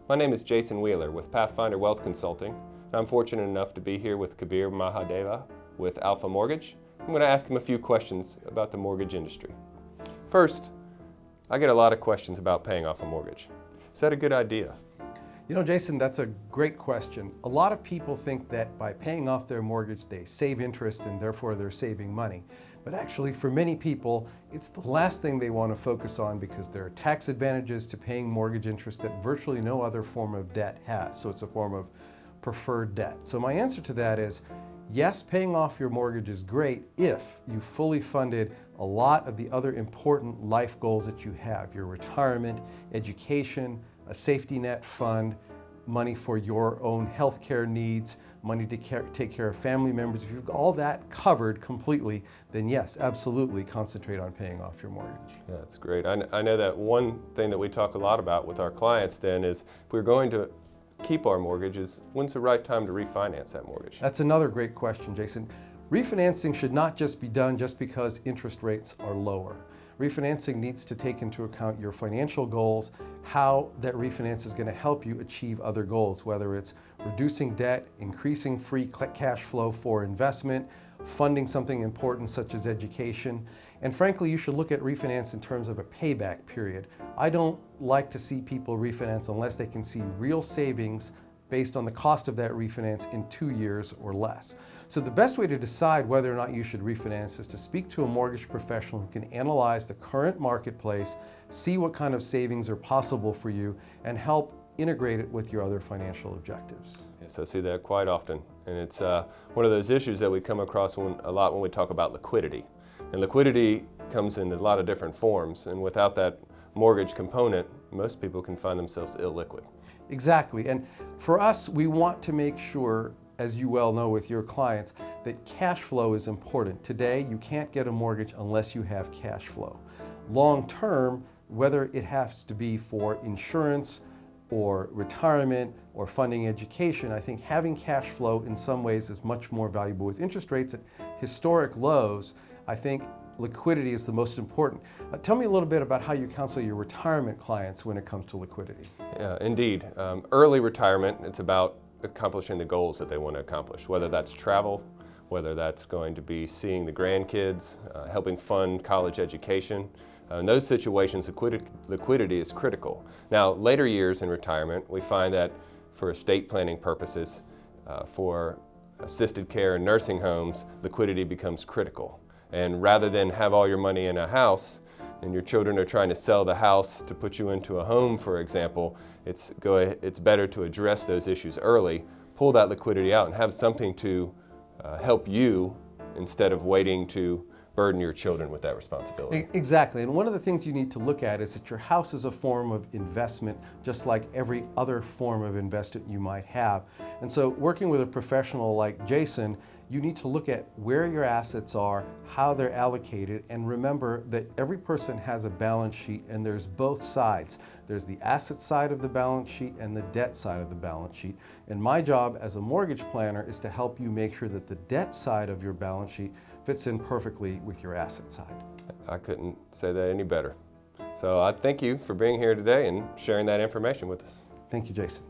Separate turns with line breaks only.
My name is Jason Wheeler with Pathfinder Wealth Consulting, and I'm fortunate enough to be here with Kabir Mahadeva with Alpha Mortgage. I'm going to ask him a few questions about the mortgage industry. First, I get a lot of questions about paying off a mortgage. Is that a good idea?
You know, Jason, that's a great question. A lot of people think that by paying off their mortgage, they save interest and therefore they're saving money. But actually, for many people, it's the last thing they want to focus on because there are tax advantages to paying mortgage interest that virtually no other form of debt has. So it's a form of preferred debt. So my answer to that is, yes, paying off your mortgage is great if you fully funded a lot of the other important life goals that you have, your retirement, education, a safety net fund, money for your own health care needs, money to take care of family members. If you've got all that covered completely, then yes, absolutely concentrate on paying off your mortgage.
Yeah, that's great. I know that one thing that we talk a lot about with our clients then is if we're going to keep our mortgages, when's the right time to refinance that mortgage?
That's another great question, Jason. Refinancing should not just be done just because interest rates are lower. Refinancing needs to take into account your financial goals, how that refinance is going to help you achieve other goals, whether it's reducing debt, increasing free cash flow for investment, funding something important such as education. And frankly, you should look at refinance in terms of a payback period. I don't like to see people refinance unless they can see real savings based on the cost of that refinance in 2 years or less. So the best way to decide whether or not you should refinance is to speak to a mortgage professional who can analyze the current marketplace, see what kind of savings are possible for you, and help integrate it with your other financial objectives.
Yes, I see that quite often. And it's one of those issues that we come across a lot when we talk about liquidity. And liquidity comes in a lot of different forms, and without that mortgage component, most people can find themselves illiquid.
Exactly, and for us, we want to make sure, as you well know with your clients, that cash flow is important. Today, you can't get a mortgage unless you have cash flow. Long term, whether it has to be for insurance or retirement or funding education, I think having cash flow in some ways is much more valuable. With interest rates at historic lows, I think liquidity is the most important. Tell me a little bit about how you counsel your retirement clients when it comes to liquidity.
Yeah, indeed. Early retirement, it's about accomplishing the goals that they want to accomplish, whether that's travel, whether that's going to be seeing the grandkids, helping fund college education. In those situations, liquidity is critical. Now, later years in retirement, we find that for estate planning purposes, for assisted care and nursing homes, liquidity becomes critical. And rather than have all your money in a house and your children are trying to sell the house to put you into a home, for example, it's better to address those issues early, pull that liquidity out and have something to help you instead of waiting to burden your children with that responsibility.
Exactly, and one of the things you need to look at is that your house is a form of investment, just like every other form of investment you might have. And so working with a professional like Jason, you need to look at where your assets are, how they're allocated, and remember that every person has a balance sheet and there's both sides. There's the asset side of the balance sheet and the debt side of the balance sheet. And my job as a mortgage planner is to help you make sure that the debt side of your balance sheet fits in perfectly with your asset side.
I couldn't say that any better. So I thank you for being here today and sharing that information with us.
Thank you, Jason.